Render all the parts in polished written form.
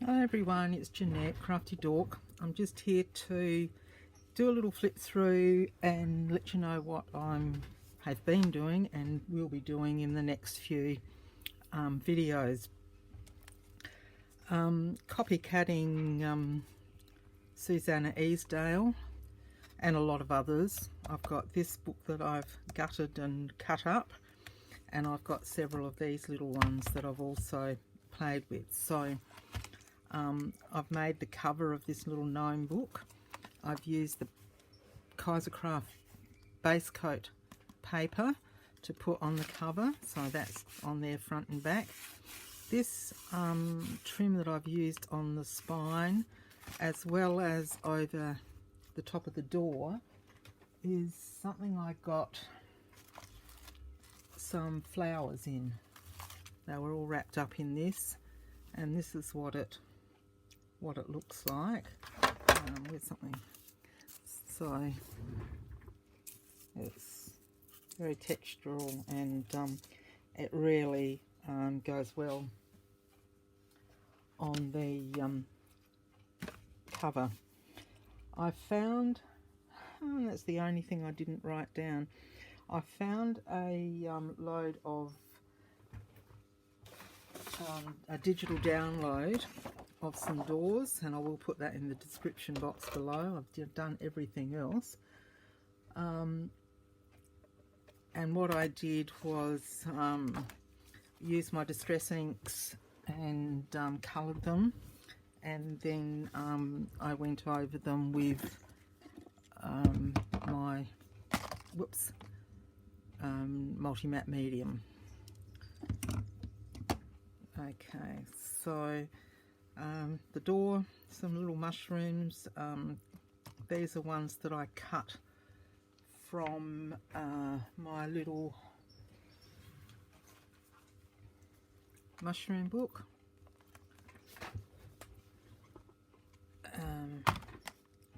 Hi everyone, it's Jeanette, Crafty Dork. I'm just here to do a little flip through and let you know what I have been doing and will be doing in the next few videos. Copycatting Susanna Easdale and a lot of others. I've got this book that I've gutted and cut up, and I've got several of these little ones that I've also played with. So I've made the cover of this little gnome book. I've used the Kaisercraft base coat paper to put on the cover, so that's on there front and back. This trim that I've used on the spine as well as over the top of the door is something I got some flowers in. They were all wrapped up in this, and this is what it looks like. With something, so it's very textural, and it really goes well on the cover. I found, that's the only thing I didn't write down, I found a load of a digital download of some doors, and I will put that in the description box below. I've done everything else, and what I did was use my distress inks and coloured them, and then I went over them with my multi-matte medium. Okay, so the door, some little mushrooms. These are ones that I cut from my little mushroom book.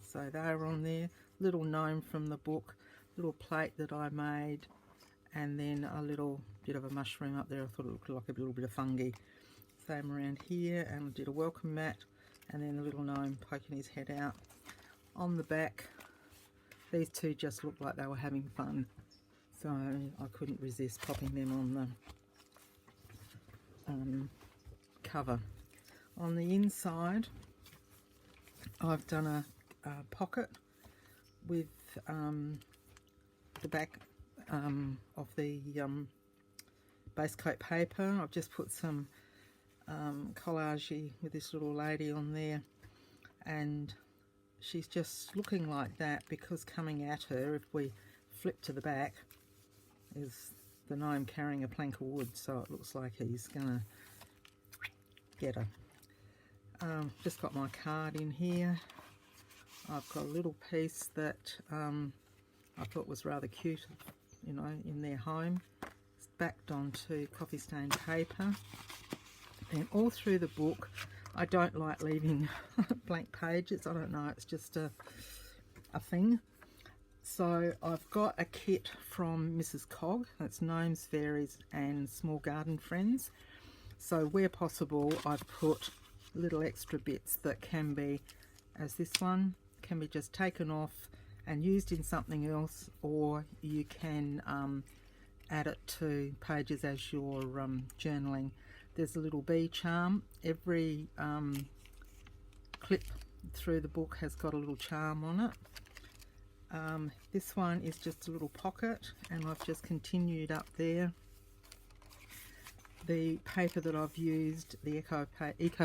So they're on there. Little gnome from the book, little plate that I made, and then a little bit of a mushroom up there. I thought it looked like a little bit of fungi. Same around here, and I did a welcome mat, and then the little gnome poking his head out. On the back, these two just looked like they were having fun, so I couldn't resist popping them on the cover. On the inside, I've done a pocket with the back of the base coat paper. I've just put some collage with this little lady on there, and she's just looking like that because coming at her, if we flip to the back, is the gnome carrying a plank of wood, so it looks like he's gonna get her. Just got my card in here. I've got a little piece that I thought was rather cute, you know, in their home. It's backed onto coffee stained paper. And all through the book, I don't like leaving blank pages. I don't know, it's just a thing. So I've got a kit from Mrs. Cog. That's Gnomes, Fairies and Small Garden Friends. So where possible, I've put little extra bits that can be, as this one, can be just taken off and used in something else, or you can add it to pages as you're journaling. There's a little bee charm. Every clip through the book has got a little charm on it. This one is just a little pocket, and I've just continued up there. The paper that I've used, the eco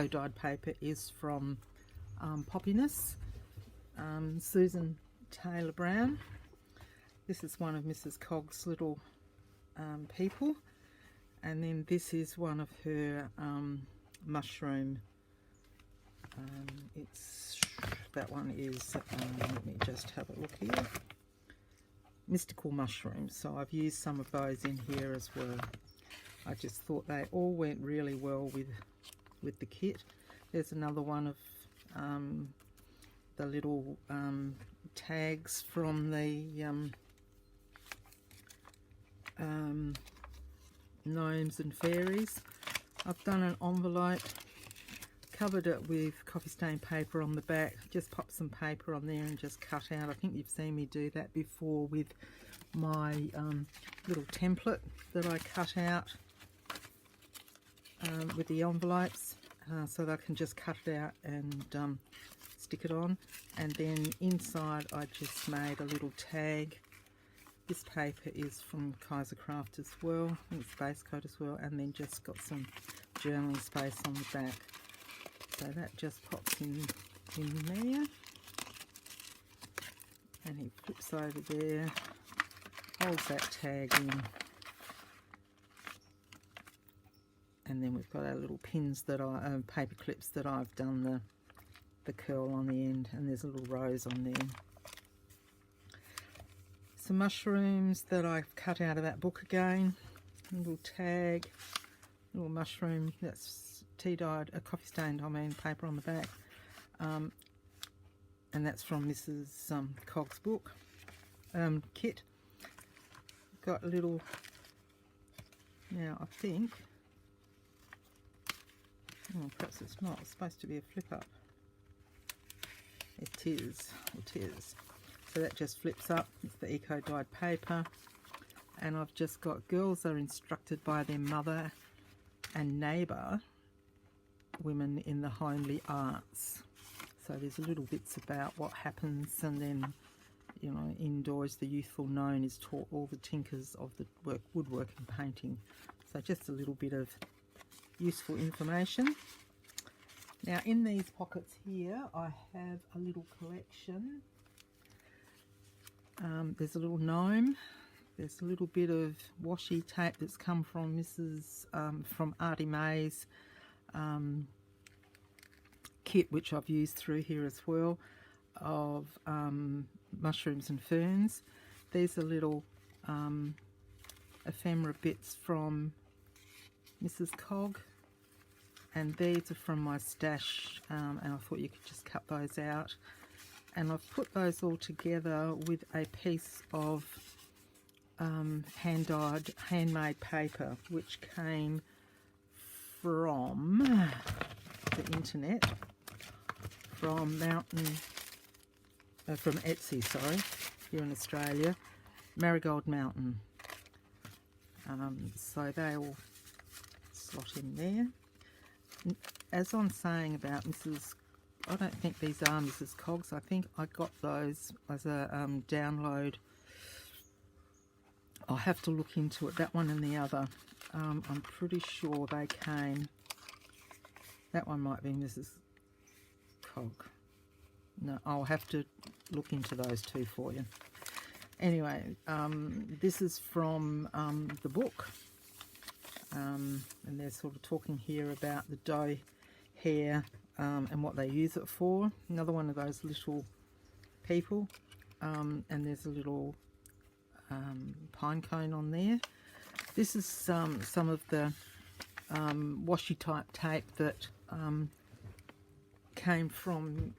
dyed paper, is from Poppiness, Susan Taylor Brown. This is one of Mrs. Cog's little people, and then this is one of her mushroom. That one is, let me just have a look here, mystical mushrooms. So I've used some of those in here as well. I just thought they all went really well with the kit. There's another one of the little tags from the gnomes and fairies. I've done an envelope covered it with coffee stain paper on the back. Just pop some paper on there and just cut out. I think you've seen me do that before with my little template that I cut out with the envelopes, so that I can just cut it out and stick it on. And then inside I just made a little tag. This paper is from Kaiser Craft as well, I think it's base coat as well, and then just got some journaling space on the back. So that just pops in there, and he flips over there, holds that tag in, and then we've got our little pins that I, paper clips that I've done the curl on the end, and there's a little rose on there. Some mushrooms that I've cut out of that book again, a little tag, little mushroom that's tea dyed, coffee stained, I mean, paper on the back, and that's from Mrs. Cogg's book kit. Got a little, now I think, oh, perhaps it's not, it's supposed to be a flip up. It is. So that just flips up. It's the eco dyed paper, and I've just got girls are instructed by their mother and neighbour women in the homely arts. So there's little bits about what happens, and then, you know, indoors the youthful known is taught all the tinkers of the woodwork and painting. So just a little bit of useful information. Now in these pockets here I have a little collection. There's a little gnome, there's a little bit of washi tape that's come from from Artie May's kit, which I've used through here as well, of mushrooms and ferns. These are little ephemera bits from Mrs. Cogg, and these are from my stash, and I thought you could just cut those out. And I've put those all together with a piece of hand-dyed, handmade paper, which came from the internet, from from Etsy, sorry, here in Australia, Marigold Mountain. So they all slot in there. As I'm saying about I don't think these are Mrs. Cogg's. I think I got those as a download. I'll have to look into it, that one and the other. I'm pretty sure they came. That one might be Mrs. Cogg. No, I'll have to look into those two for you. Anyway, this is from the book. And they're sort of talking here about the doe hair and what they use it for. Another one of those little people, and there's a little pine cone on there. This is some of the washi type tape that came from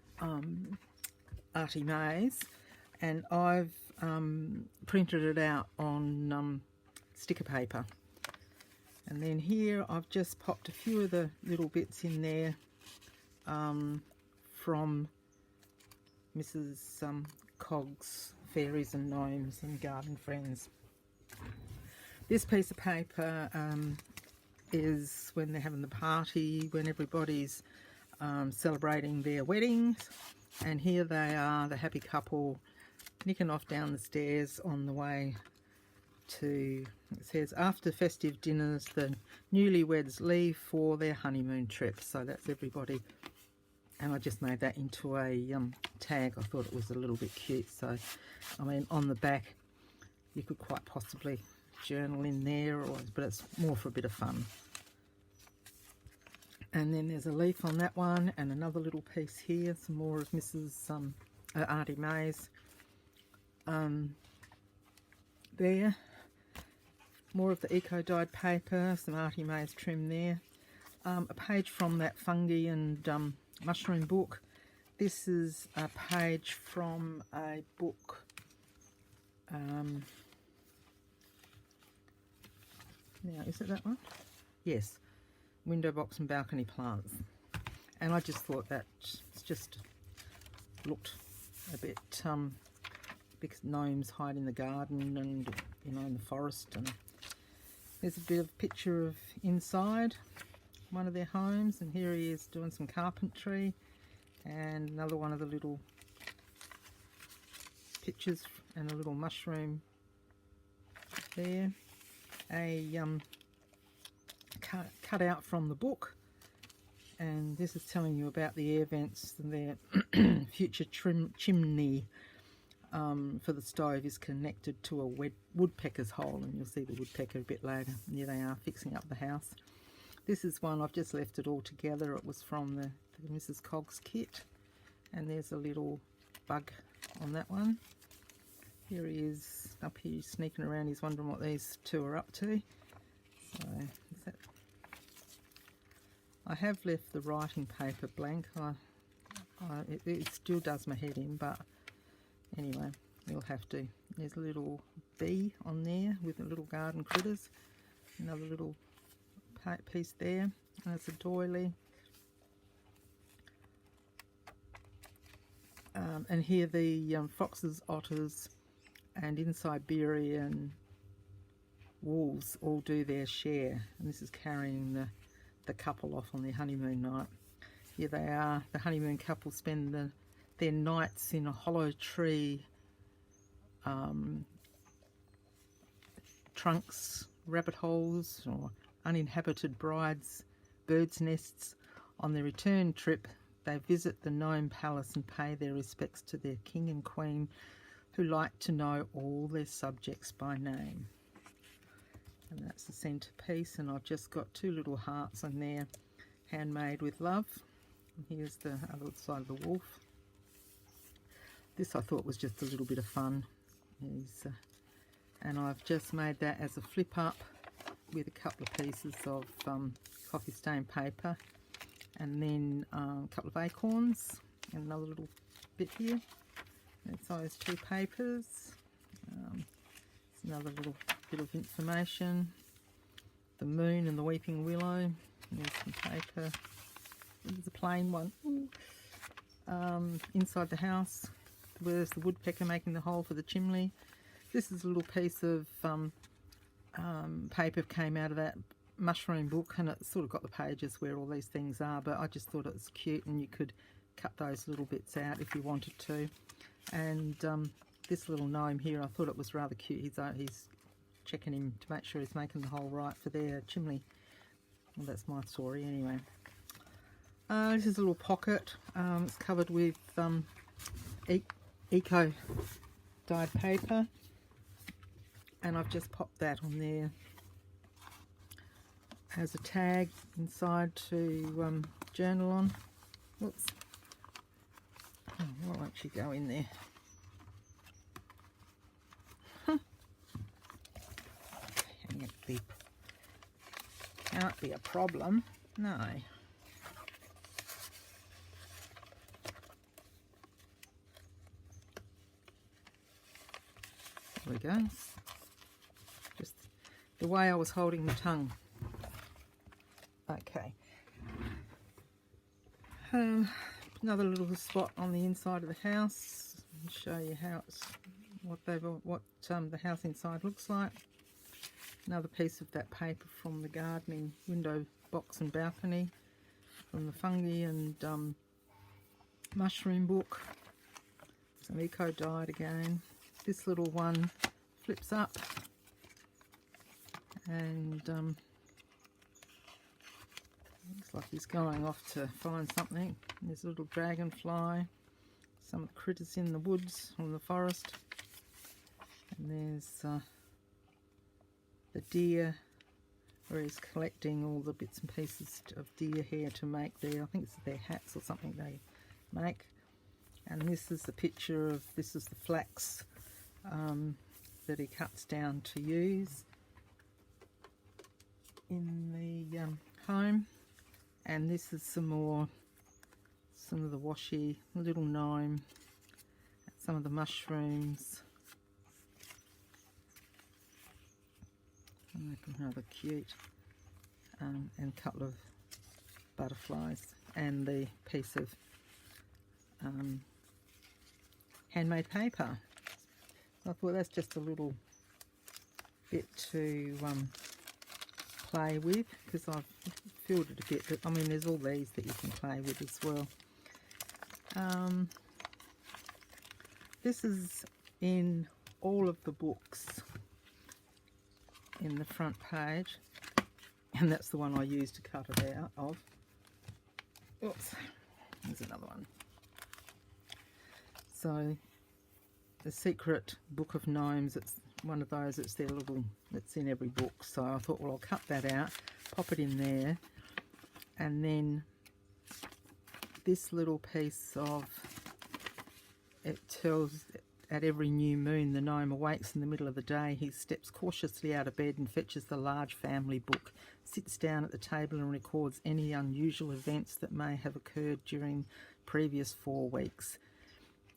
Artie May's, and I've printed it out on sticker paper. And then here I've just popped a few of the little bits in there from Mrs. Cogg's Fairies and Gnomes and Garden Friends. This piece of paper is when they're having the party, when everybody's celebrating their weddings, and here they are, the happy couple, nicking off down the stairs on the way to, it says, after festive dinners the newlyweds leave for their honeymoon trip. So that's everybody, and I just made that into a tag. I thought it was a little bit cute. So I mean, on the back you could quite possibly journal in there, but it's more for a bit of fun. And then there's a leaf on that one, and another little piece here, some more of Mrs. Artie May's there. More of the eco-dyed paper, some Artie May's trim there. A page from that fungi and mushroom book. This is a page from a book. Now, is it that one? Yes. Window box and balcony plants. and I just thought that just looked a bit because gnomes hide in the garden and, you know, in the forest. And there's a bit of picture of inside one of their homes, and here he is doing some carpentry, and another one of the little pictures and a little mushroom there. A cut out from the book, and this is telling you about the air vents and their future chimney for the stove is connected to a woodpecker's hole, and you'll see the woodpecker a bit later. And here they are fixing up the house. This is one I've just left it all together. It was from the Mrs. Cogg's kit, and there's a little bug on that one. Here he is up here sneaking around. He's wondering what these two are up to. So I have left the writing paper blank. It still does my head in, but anyway, you'll have to. There's a little bee on there with the little garden critters. Another little piece there. And it's a doily. And here the foxes, otters, and in Siberian wolves all do their share. And this is carrying the couple off on their honeymoon night. Here they are. The honeymoon couple spend their nights in a hollow tree, trunks, rabbit holes, or uninhabited birds' nests. On their return trip, they visit the gnome palace and pay their respects to their king and queen, who like to know all their subjects by name. And that's the centerpiece, and I've just got two little hearts on there, handmade with love. And here's the other side of the wolf. This I thought was just a little bit of fun. And I've just made that as a flip up with a couple of pieces of coffee stain paper, and then a couple of acorns and another little bit here. That's those two papers. Another little bit of information. The moon and the weeping willow. There's some paper. There's a plain one. Inside the house, where's the woodpecker making the hole for the chimney. This is a little piece of paper came out of that mushroom book, and it sort of got the pages where all these things are, but I just thought it was cute, and you could cut those little bits out if you wanted to. And this little gnome here, I thought it was rather cute. He's checking him to make sure he's making the hole right for their chimney. Well, that's my story anyway. This is a little pocket. It's covered with eco dyed paper, and I've just popped that on there as a tag inside to journal on. Whoops. Oh, why won't she go in there? Can't be a problem. No. There we go. Just the way I was holding the tongue. Okay. Another little spot on the inside of the house. I'll show you how it's what the house inside looks like. Another piece of that paper from the gardening window box and balcony, from the fungi and mushroom book. Some eco dyed again. This little one flips up, and looks like he's going off to find something. There's a little dragonfly, some of the critters in the woods or in the forest, and there's the deer, where he's collecting all the bits and pieces of deer hair to make their, I think it's their hats or something they make. And this is the picture of, this is the flax that he cuts down to use in the home. And this is some of the washi, little gnome, some of the mushrooms. Rather cute, and a couple of butterflies and the piece of handmade paper. So I thought that's just a little bit to play with, because I've filled it a bit, but I mean there's all these that you can play with as well. This is in all of the books in the front page, and that's the one I used to cut it out of. Oops, there's another one. So the Secret Book of Gnomes, it's one of those, it's their little, it's in every book. So I thought, well, I'll cut that out, pop it in there, and then this little piece of, it tells, at every new moon the gnome awakes in the middle of the day. He steps cautiously out of bed and fetches the large family book, sits down at the table and records any unusual events that may have occurred during previous 4 weeks.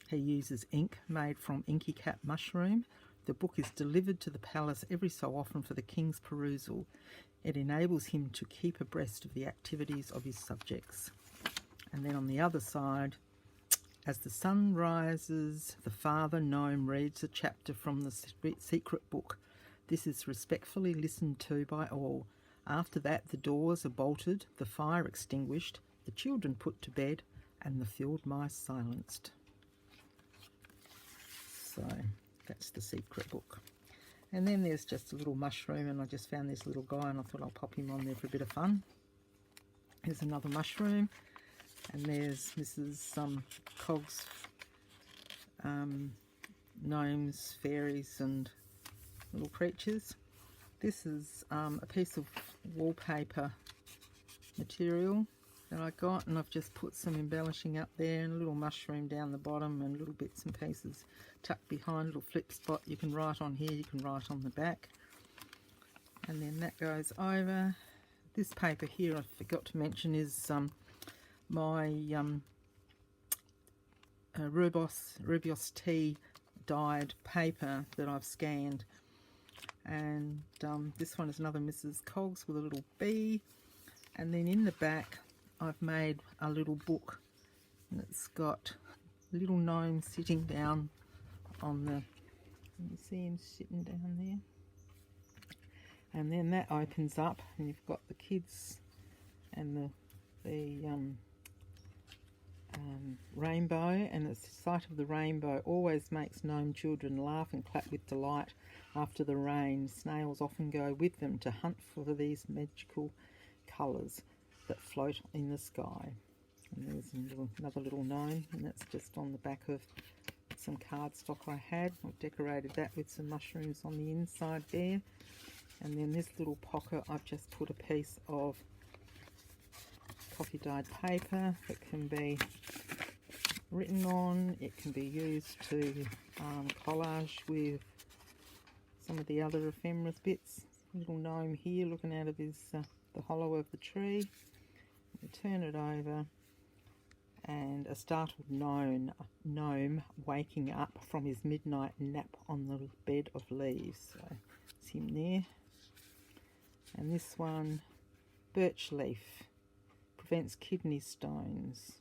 He uses ink made from inky cap mushroom. The book is delivered to the palace every so often for the king's perusal. It enables him to keep abreast of the activities of his subjects. And then on the other side, as the sun rises, the father gnome reads a chapter from the secret book. This is respectfully listened to by all. After that, the doors are bolted, the fire extinguished, the children put to bed, and the field mice silenced. So that's the secret book. And then there's just a little mushroom, and I just found this little guy and I thought I'll pop him on there for a bit of fun. Here's another mushroom, and there's Mrs. Cog's gnomes, fairies and little creatures. This is a piece of wallpaper material that I got, and I've just put some embellishing up there and a little mushroom down the bottom and little bits and pieces tucked behind, little flip spot. You can write on here, you can write on the back, and then that goes over. This paper here I forgot to mention is my Rubos tea dyed paper that I've scanned, and this one is another Mrs. Cog's with a little bee, and then in the back I've made a little book, and it's got a little gnome sitting down on the, you see him sitting down there, and then that opens up and you've got the kids and the rainbow, and the sight of the rainbow always makes gnome children laugh and clap with delight after the rain. Snails often go with them to hunt for these magical colours that float in the sky. And there's another little gnome, and that's just on the back of some cardstock I had. I've decorated that with some mushrooms on the inside there. And then this little pocket, I've just put a piece of coffee dyed paper that can be written on. It can be used to collage with some of the other ephemeris bits. Little gnome here looking out of his the hollow of the tree. We turn it over, and a startled gnome waking up from his midnight nap on the bed of leaves. So it's him there. And this one, birch leaf, prevents kidney stones.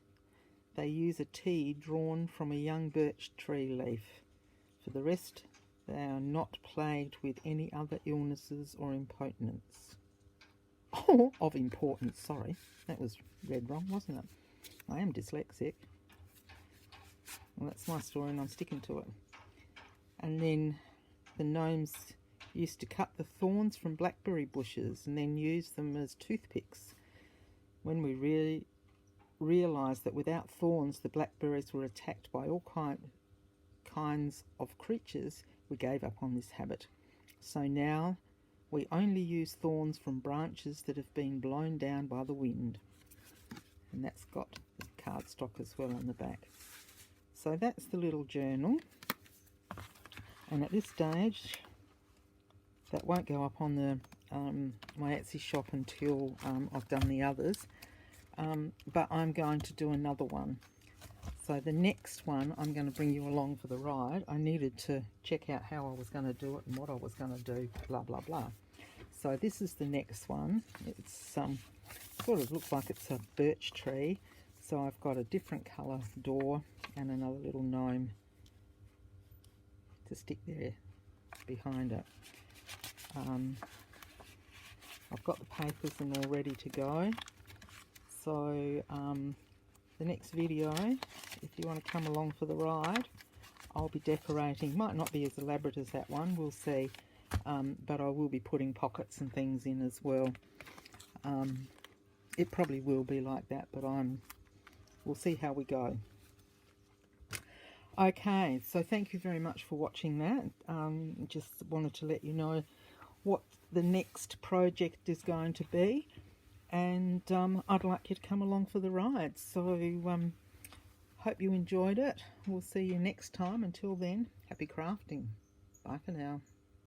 They use a tea drawn from a young birch tree leaf. For the rest, they are not plagued with any other illnesses or impotence. Oh, of importance, sorry. That was read wrong, wasn't it? I am dyslexic. Well, that's my story and I'm sticking to it. And then the gnomes used to cut the thorns from blackberry bushes and then use them as toothpicks. When we really realised that without thorns the blackberries were attacked by all kinds of creatures, we gave up on this habit. So now we only use thorns from branches that have been blown down by the wind. And that's got the cardstock as well on the back. So that's the little journal. And at this stage, that won't go up on the my Etsy shop until I've done the others. But I'm going to do another one. So the next one, I'm going to bring you along for the ride. I needed to check out how I was going to do it and what I was going to do, blah, blah, blah. So this is the next one. It's sort of looks like it's a birch tree, So I've got a different colour door and another little gnome to stick there behind it. I've got the papers and all ready to go. So the next video, if you want to come along for the ride, I'll be decorating. Might not be as elaborate as that one, we'll see. But I will be putting pockets and things in as well. It probably will be like that, but we'll see how we go. Okay, so thank you very much for watching that. Just wanted to let you know what the next project is going to be, and I'd like you to come along for the ride. So hope you enjoyed it. We'll see you next time. Until then, happy crafting. Bye for now.